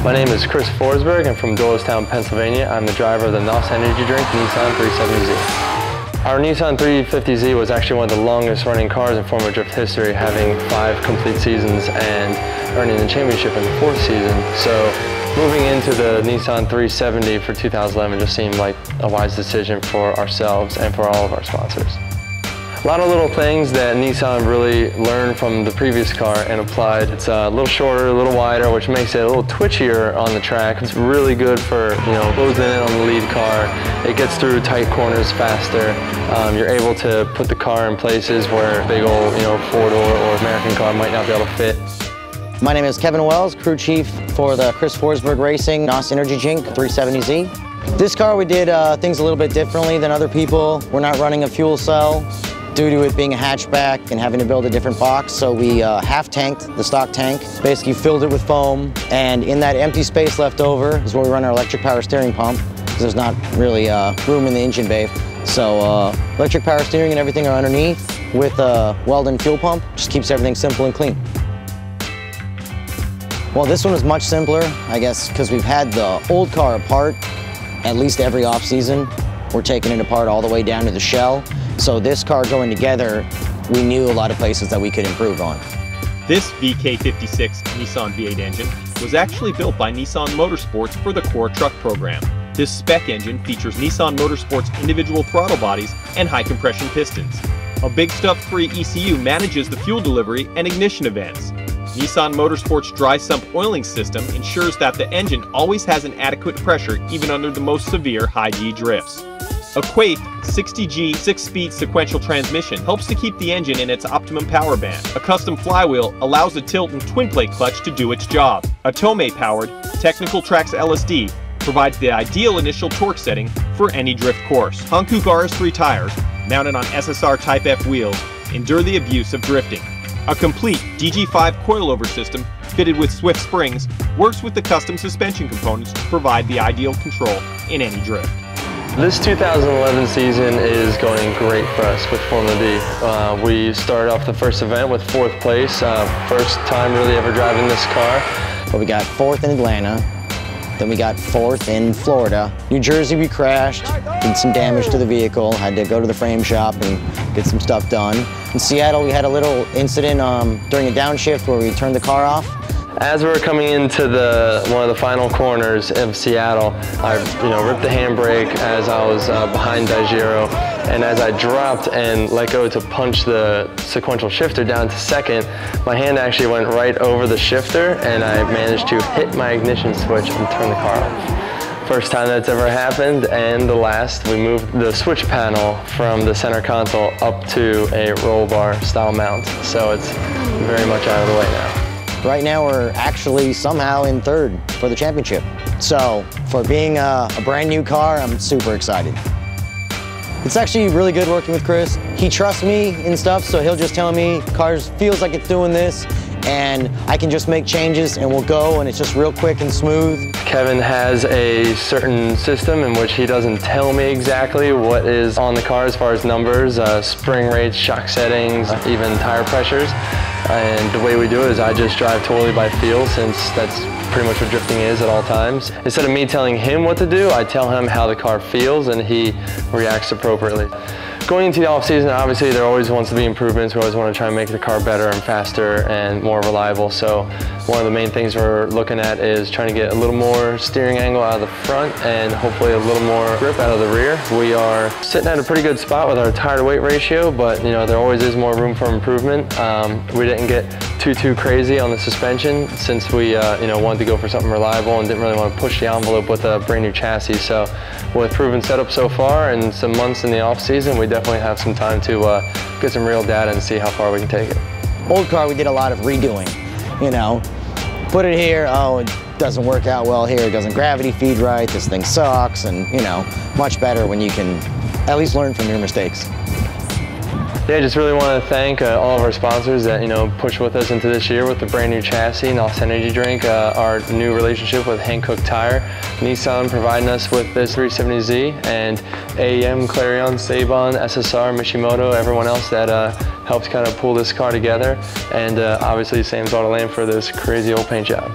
My name is Chris Forsberg. I'm from Doylestown, Pennsylvania. I'm the driver of the NOS energy drink Nissan 370Z. Our Nissan 350Z was actually one of the longest running cars in Formula Drift history, having 5 complete seasons and earning the championship in the 4th season. So moving into the Nissan 370 for 2011 just seemed like a wise decision for ourselves and for all of our sponsors. A lot of little things that Nissan really learned from the previous car and applied. It's a little shorter, a little wider, which makes it a little twitchier on the track. It's really good for, closing in on the lead car. It gets through tight corners faster. You're able to put the car in places where a big old, four-door or American car might not be able to fit. My name is Kevin Wells, crew chief for the Chris Forsberg Racing NOS Energy Drink 370Z. This car we did things a little bit differently than other people. We're not running a fuel cell due to it being a hatchback and having to build a different box. So we half-tanked the stock tank, basically filled it with foam, and in that empty space left over is where we run our electric power steering pump, because there's not really room in the engine bay. So electric power steering and everything are underneath with a Weldon fuel pump. Just keeps everything simple and clean. Well, this one is much simpler, I guess, because we've had the old car apart at least every off-season. We're taking it apart all the way down to the shell. So this car going together, we knew a lot of places that we could improve on. This VK56 Nissan V8 engine was actually built by Nissan Motorsports for the Core Truck program. This spec engine features Nissan Motorsports individual throttle bodies and high compression pistons. A Big Stuff 3 ECU manages the fuel delivery and ignition events. Nissan Motorsports dry sump oiling system ensures that the engine always has an adequate pressure even under the most severe high G drifts. A Quaife 60G 6-speed sequential transmission helps to keep the engine in its optimum power band. A custom flywheel allows a tilt and twin plate clutch to do its job. A Tomei-powered Technical Tracks LSD provides the ideal initial torque setting for any drift course. Hankook RS3 tires, mounted on SSR Type F wheels, endure the abuse of drifting. A complete DG5 coilover system fitted with Swift springs works with the custom suspension components to provide the ideal control in any drift. This 2011 season is going great for us with Formula D. We started off the first event with 4th place, first time really ever driving this car. But we got 4th in Atlanta, then we got 4th in Florida. New Jersey we crashed, did some damage to the vehicle, had to go to the frame shop and get some stuff done. In Seattle we had a little incident during a downshift where we turned the car off. As we were coming into one of the final corners of Seattle, I ripped the handbrake as I was behind Daijiro, and as I dropped and let go to punch the sequential shifter down to 2nd, my hand actually went right over the shifter and I managed to hit my ignition switch and turn the car off. First time that's ever happened, and the last. We moved the switch panel from the center console up to a roll bar style mount, so it's very much out of the way now. Right now we're actually somehow in 3rd for the championship. So for being a brand new car, I'm super excited. It's actually really good working with Chris. He trusts me in stuff, so he'll just tell me, cars feels like it's doing this, and I can just make changes and we'll go, and it's just real quick and smooth. Kevin has a certain system in which he doesn't tell me exactly what is on the car as far as numbers, spring rates, shock settings, even tire pressures. And the way we do it is I just drive totally by feel, since that's pretty much what drifting is at all times. Instead of me telling him what to do, I tell him how the car feels and he reacts appropriately. Going into the off-season, obviously there always wants to be improvements. We always want to try and make the car better and faster and more reliable. So one of the main things we're looking at is trying to get a little more steering angle out of the front and hopefully a little more grip out of the rear. We are sitting at a pretty good spot with our tire to weight ratio, but there always is more room for improvement. We didn't get too crazy on the suspension, since we wanted to go for something reliable and didn't really want to push the envelope with a brand new chassis. So with proven setup so far and some months in the off season, we definitely have some time to get some real data and see how far we can take it. Old car we did a lot of redoing, put it here, oh it doesn't work out well here, it doesn't gravity feed right, this thing sucks, and much better when you can at least learn from your mistakes. Yeah, I just really want to thank all of our sponsors that push with us into this year with the brand new chassis, NOS Energy Drink, our new relationship with Hankook Tire, Nissan providing us with this 370Z, and AEM, Clarion, Sabon, SSR, Mishimoto, everyone else that helped kind of pull this car together, and obviously Sam's Auto Land for this crazy old paint job.